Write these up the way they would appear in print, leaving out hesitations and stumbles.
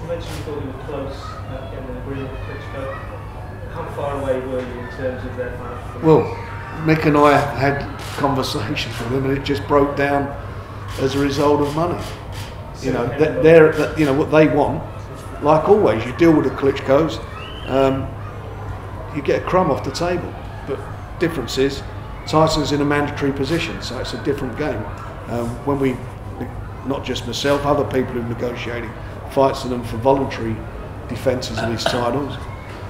You mentioned you thought you were close at getting an agreement with Klitschko. How far away were you in terms of their financial? Well, Mick and I had conversations with him, and it just broke down as a result of money. You know, you know what they want. Like always, you deal with the Klitschkos, you get a crumb off the table. But difference is, Tyson's in a mandatory position, so it's a different game. When we, not just myself, other people who are negotiating fights to them for voluntary defences of his titles,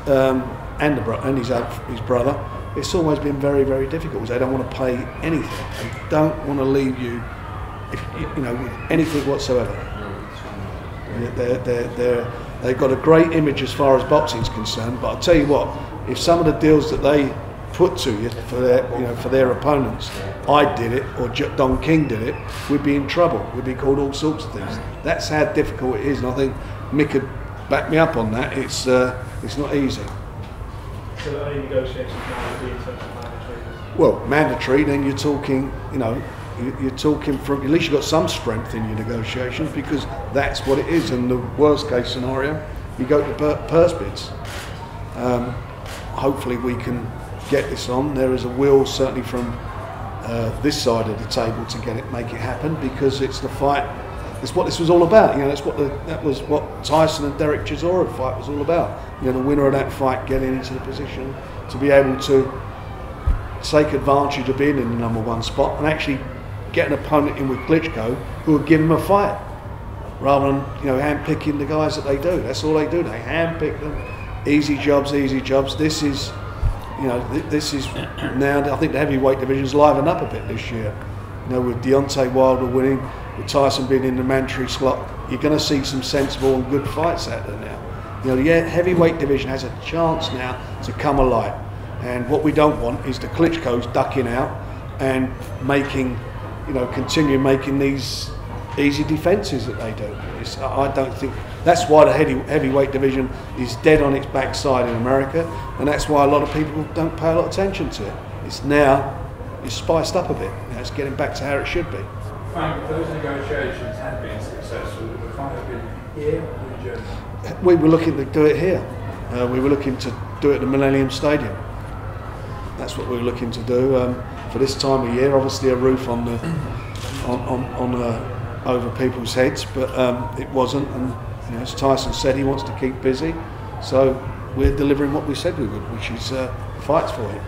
and his brother, it's always been very, very difficult because they don't want to pay anything. They don't want to leave you, you know, with anything whatsoever. They've got a great image as far as boxing's concerned, but I'll tell you what, if some of the deals that they put to you for their, you know, for their opponents, I did it or Don King did it, we'd be in trouble. We'd be called all sorts of things. That's how difficult it is, and I think Mick could back me up on that. It's not easy. So the only negotiations now would be in terms of mandatory? Well, mandatory, then you're talking, you know, you're talking from, at least you've got some strength in your negotiations, because that's what it is. In the worst case scenario, you go to purse bids. Hopefully we can get this on. There is a will certainly from this side of the table to make it happen, because it's the fight. It's what this was all about. You know, that was what Tyson and Derek Chisora fight was all about. You know, the winner of that fight getting into the position to be able to take advantage of being in the #1 spot and actually get an opponent in with Klitschko who would give him a fight, rather than, you know, hand-picking the guys that they do. That's all they do. They hand-pick them. Easy jobs, easy jobs. This is, you know, this is now. I think the heavyweight division's livened up a bit this year. You know, with Deontay Wilder winning, with Tyson being in the mandatory slot, you're going to see some sensible and good fights out there now. You know, the heavyweight division has a chance now to come alive. And what we don't want is the Klitschko's ducking out and making, you know, continue making these easy defences that they do. I don't think that's why the heavyweight division is dead on its backside in America, and that's why a lot of people don't pay a lot of attention to it. It's spiced up a bit. Now it's getting back to how it should be. Frank, if those negotiations had been successful, would the fight have been here or in Germany? We were looking to do it here. We were looking to do it at the Millennium Stadium. That's what we were looking to do for this time of year. Obviously, a roof on over people's heads, but it wasn't. And, you know, as Tyson said, he wants to keep busy, so we're delivering what we said we would, which is fights for him.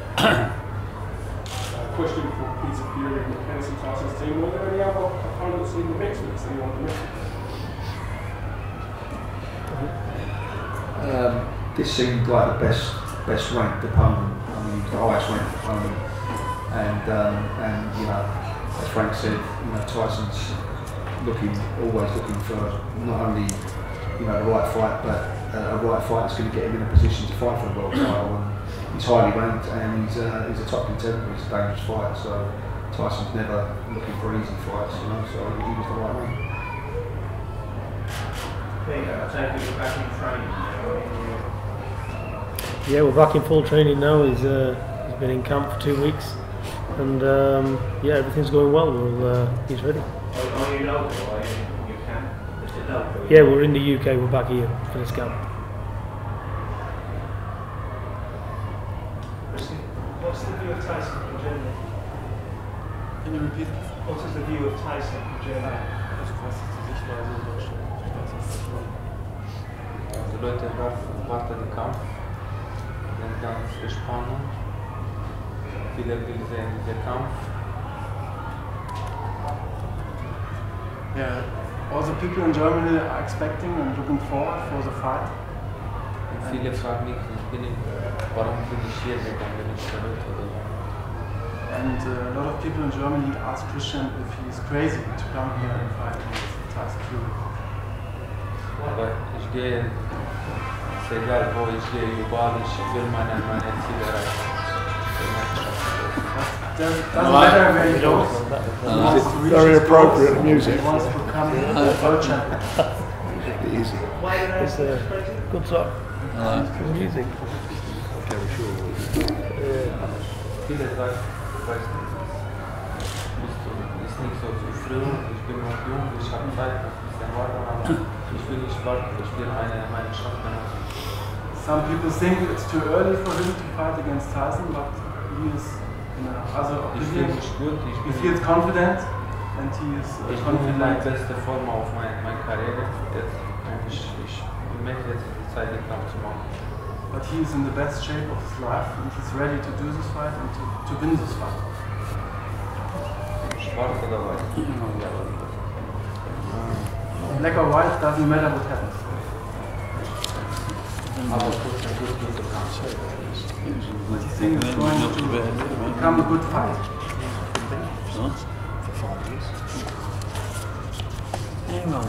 Question for Peter Fury and Kennedy Tyson's team. Were there any other opponents in the mix with anyone in the mix? This seemed like the best ranked opponent. I mean, the highest ranked opponent, and you know, as Frank said, you know, Tyson's always looking for not only, you know, the right fight, but a right fight that's going to get him in a position to fight for the world title. And he's highly ranked, and he's a top contender. He's a dangerous fighter, so Tyson's never looking for easy fights, you know. So he was the right man. I take it you're back in training now. Yeah, we're back in full training now. He's been in camp for 2 weeks, and yeah, everything's going well. He's ready. Are you local or are you in camp? Is it local? Yeah, we're in the UK. We're back here for this camp. What's the view of Tyson from Germany? Can you repeat? What is the view of Tyson from Germany? Die Leute warten den Kampf, sind ganz gespannt. Viele will sehen den Kampf. Yeah, all the people in Germany are expecting and looking forward for the fight. Viele fragen mich, warum bin ich hier gegangen, bin ich verrückt oder so. And a lot of people in Germany ask Christian if he is crazy to come here and fight against Tyson Fury. Aber ich gehe, ist egal wo ich gehe, überall ich will meine Ziele erreichen. Doesn't matter where he goes. Very appropriate music. He wants to become a world champion. Easy. It's a good song. Good music. Viele sagen, weißt du, bist nicht so zu früh, ich bin noch jung, ich habe Zeit, ein bisschen warten, aber ich will nicht warten, ich will meine Chance benutzen. Some people think it's too early for him to fight against Tyson, but he is in a other Ich fühle opinion. mich gut, He feels confident and he is ich bin in meiner confident. besten Form auf meine Karriere jetzt und ich möchte jetzt die Zeit den Kampf zu machen. But he is in the best shape of his life and he's ready to do this fight and to win this fight. Schwarz oder weiß? Black or white doesn't matter what happens. Aber kurz ein guter Kampf. But I think it's going to become a good fight. For 5 years. How old?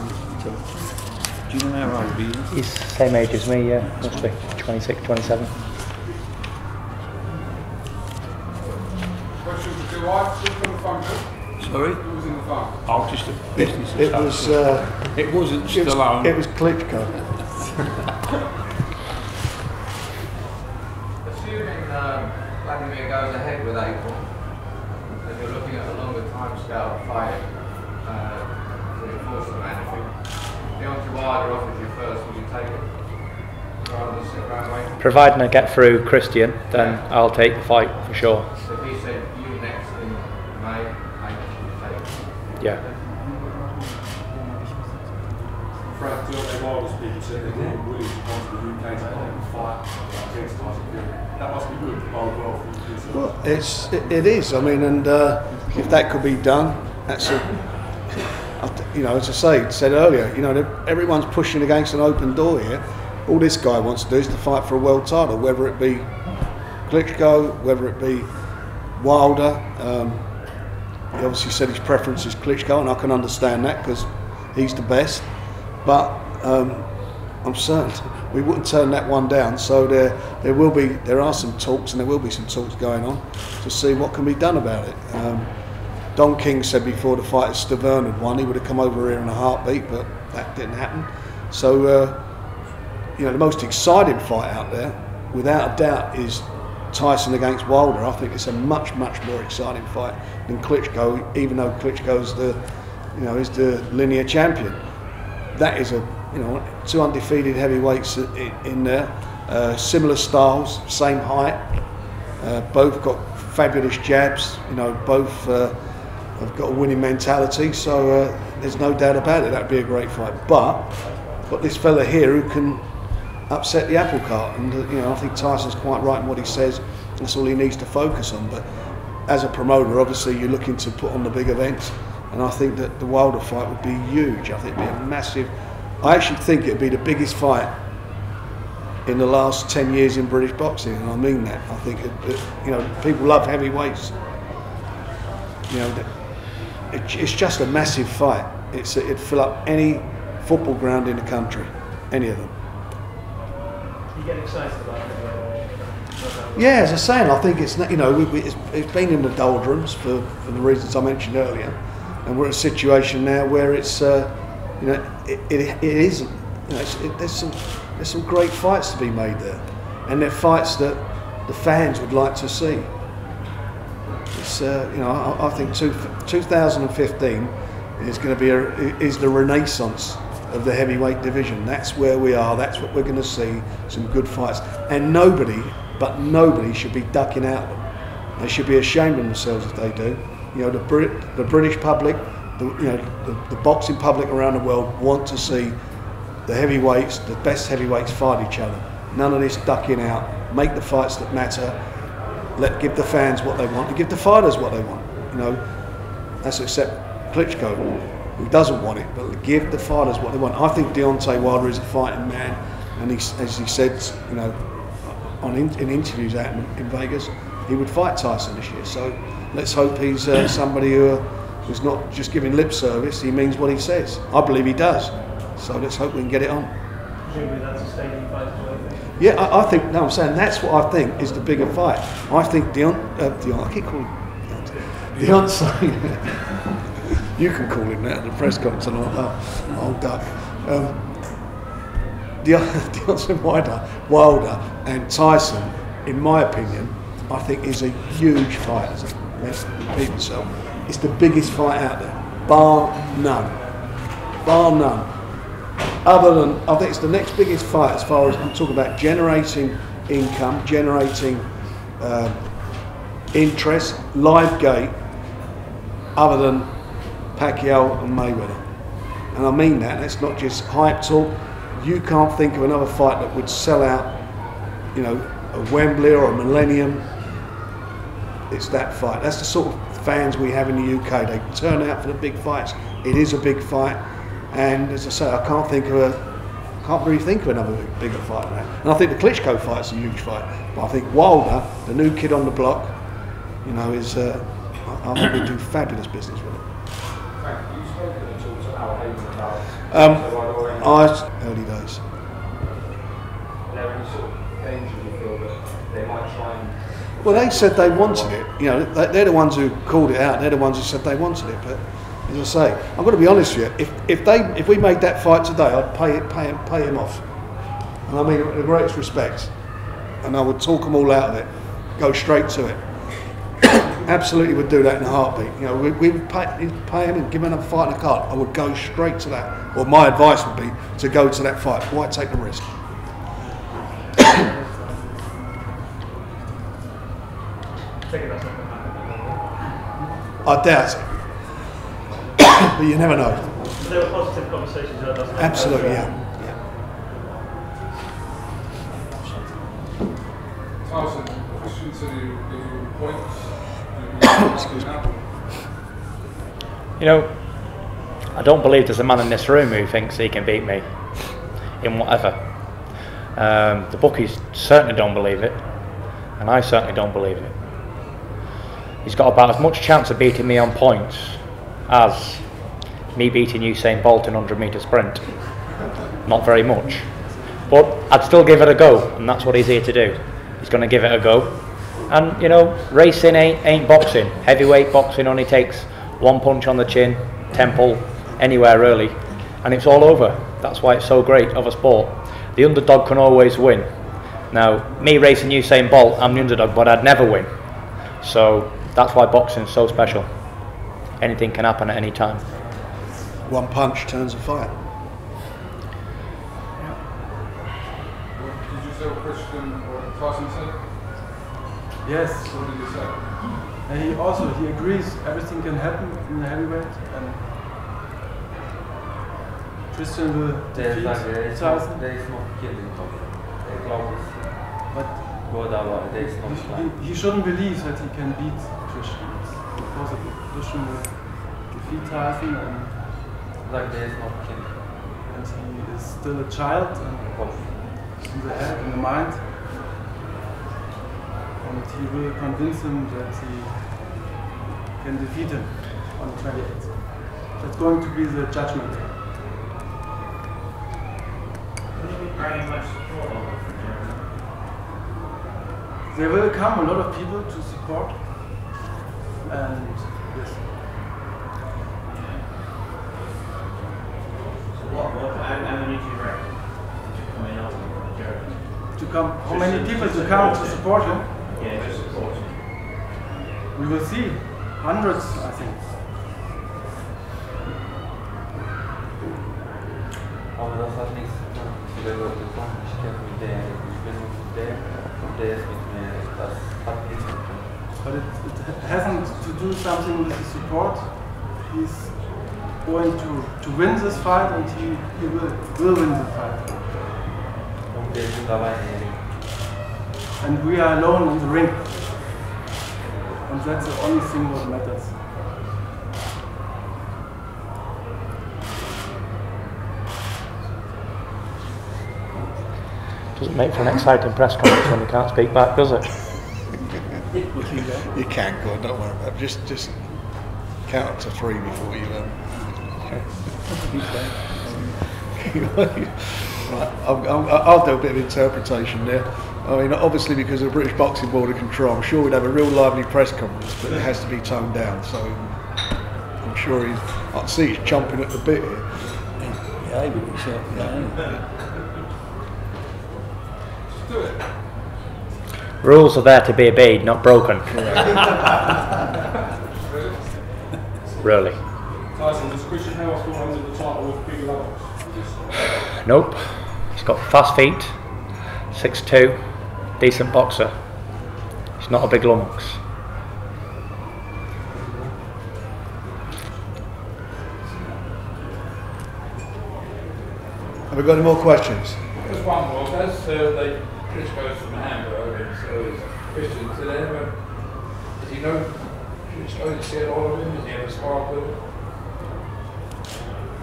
Do you know how old he is? He's the same age as me, yeah, must be 26, 27. Question to do what? Who's in the phone? Sorry? Who was in the phone? Oh, just a business. It was. It wasn't Stallone. It was Klitschko. Assuming Vladimir goes ahead with April, and you're looking at a longer time scale of fighting to enforce the man, if Deontay Wilder offers you first, will you take it? Rather than sit around waiting? Providing I get through Christian, then I'll take the fight for sure. So if he said you next in May, will you take it? Yeah. Frank, Deontay Wilder speaking said that Williams wants the UK to take a fight against Tyson Fury. That must be good to bowl well for you. Well, it is. I mean, and if that could be done, that's as I said earlier, everyone's pushing against an open door here. All this guy wants to do is to fight for a world title, whether it be Klitschko, whether it be Wilder. He obviously said his preference is Klitschko, and I can understand that because he's the best. But I'm certain we wouldn't turn that one down. So there are some talks, and there will be some talks going on to see what can be done about it. Don King said before the fight, if Stavern had won, he would have come over here in a heartbeat, but that didn't happen. So the most exciting fight out there, without a doubt, is Tyson against Wilder. I think it's a much more exciting fight than Klitschko, even though Klitschko's is the linear champion. That is two undefeated heavyweights in there, similar styles, same height, both got fabulous jabs. Both have got a winning mentality. So there's no doubt about it. That'd be a great fight. But this fella here who can upset the apple cart, and I think Tyson's quite right in what he says. That's all he needs to focus on. But as a promoter, obviously you're looking to put on the big events. And I think that the Wilder fight would be huge. I think it'd be a massive. I actually think it'd be the biggest fight in the last 10 years in British boxing, and I mean that. I think people love heavyweights. It's just a massive fight. It'd fill up any football ground in the country, any of them. You get excited about it? Yeah, as I was saying, I think it's been in the doldrums for the reasons I mentioned earlier. And we're at a situation now where it's, it isn't. There's some great fights to be made there, and they're fights that the fans would like to see. It's, I think 2015 is going to be is the renaissance of the heavyweight division. That's where we are. That's what we're going to see. Some good fights, and nobody should be ducking out of them. They should be ashamed of themselves if they do. The British public, the boxing public around the world want to see the heavyweights, the best heavyweights, fight each other. None of this ducking out. Make the fights that matter. Give the fans what they want, and give the fighters what they want. That's except Klitschko, who doesn't want it, but give the fighters what they want. I think Deontay Wilder is a fighting man, and as he said, in interviews out in Vegas, he would fight Tyson this year. So let's hope he's somebody who's not just giving lip service. He means what he says. I believe he does. So let's hope we can get it on. Presumably that's a stadium fight as well. Yeah, I think. No, I'm saying that's what I think is the bigger fight. I think I keep calling Deontay. You can call him that at the press conference, and I'll duck. Deontay Wilder and Tyson, in my opinion, I think is a huge fight. As a repeat myself, it's the biggest fight out there, bar none. Bar none. Other than, I think it's the next biggest fight as far as I'm talking about generating income, generating interest, live gate, other than Pacquiao and Mayweather. And I mean that, that's not just hype talk. You can't think of another fight that would sell out, you know, a Wembley or a Millennium. It's that fight. That's the sort of fans we have in the UK. They turn out for the big fights. It is a big fight. And as I say, I can't really think of another bigger fight than that. And I think the Klitschko fight's a huge fight. But I think Wilder, the new kid on the block, you know, is I think we do fabulous business with it. Frank, you spoken at all to Al Haven about Early days. Are there any sort of danger you feel that they might try and... Well, they said they wanted it. You know, they're the ones who called it out. They're the ones who said they wanted it. But as I say, I'm going to be honest with you. If we made that fight today, I'd pay him off. And I mean it with the greatest respect. And I would talk them all out of it. Go straight to it. Absolutely would do that in a heartbeat. You know, we would pay him and give him another fight in a card. I would go straight to that. Or my advice would be to go to that fight. Why take the risk? I doubt it. But you never know. So there were positive conversations about that. Absolutely, yeah. Tyson, Christian said he was points. Excuse me. You know, I don't believe there's a man in this room who thinks he can beat me in whatever. The bookies certainly don't believe it, and I certainly don't believe it. He's got about as much chance of beating me on points as me beating Usain Bolt in 100-metre sprint. Not very much. But I'd still give it a go, and that's what he's here to do. He's going to give it a go. And, you know, racing ain't boxing. Heavyweight boxing only takes one punch on the chin, temple, anywhere really, and it's all over. That's why it's so great of a sport. The underdog can always win. Now, me racing Usain Bolt, I'm the underdog, but I'd never win. So that's why boxing is so special. Anything can happen at any time. One punch turns a fight. Did you say what Christian or Tyson said? Yes. What did he say? And he agrees everything can happen in the heavyweight, and Christian will defeat Tyson. There is no killing of Claudius. But There is no plan. he shouldn't believe that he can beat Christian. It's impossible. Christian will defeat Tyson, and There is no killing. he is still a child, and in the head, in the mind. And he will convince him that he can defeat him on the 28th. That's going to be the judgment day. There will come a lot of people to support, and yes. How many people to come to support him? Yeah, to support. We will see. Hundreds, I think. Aber das hat nichts zu tun. Viele Leute kommen, ich kenne mit der, ich bin mit der und der ist mit mir. Das hat nichts zu tun. But it hasn't to do something with the support. He's going to win this fight, and he will win the fight. Und wir sind alleine hier. And we are alone in the ring. And that's the only thing what matters. Doesn't make for an exciting press conference when you can't speak back, does it? You can, go on, don't worry about it. Just count up to 3 before you Right, I'll do a bit of interpretation there. I mean, obviously because of the British Boxing Board of Control, I'm sure we'd have a real lively press conference, but it has to be toned down. So I'm sure I can see he's chomping at the bit here. Yeah, he would say, Do it. Rules are there to be obeyed, not broken. really. Tyson, does Christian Howard fall under the title of big lumps? Nope. He's got fast feet, 6'2", decent boxer. He's not a big lummox. Have we got any more questions? Just one more. As Chris goes from Hamburg and so is Christian, does he know Klitschko? Does he see a lot of him? Does he ever sparred with him?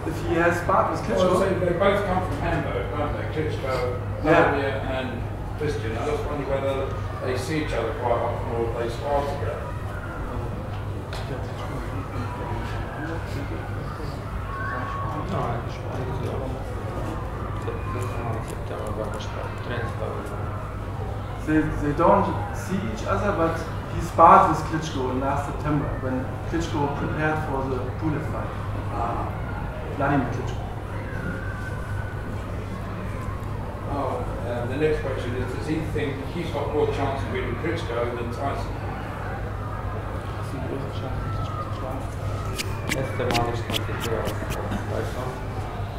If he has sparred with Well, Klitschko, so they both come from Hamburg, don't they? Klitschko, Vladimir and Christian. I just wonder whether they see each other quite often or they spar together. they don't see each other, but he sparred with Klitschko in last September when Klitschko prepared for the bullet fight. Vladimir Klitschko. The next question is, does he think he's got more chance of beating Klitschko than Tyson? Este malo es complicado, eso,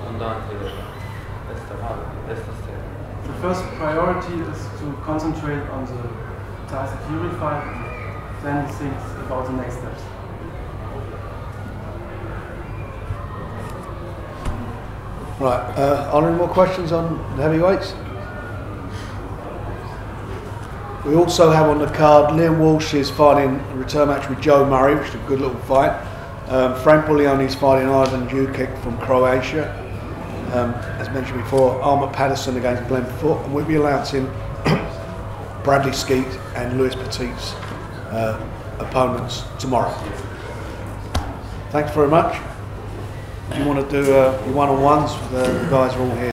und dann este malo, este step. The first priority is to concentrate on the Tyson Fury fight, and then he thinks about the next steps. Right, are there any more questions on the heavyweights? We also have on the card Liam Walsh is fighting a return match with Joe Murray, which is a good little fight. Frank Buglioni is fighting Ivan Jukic from Croatia. As mentioned before, Armand Patterson against Glenn Foote, and we'll be announcing Bradley Skeet and Louis Petit's opponents tomorrow. Thanks very much. Do you want to do your one-on-ones? The guys are all here.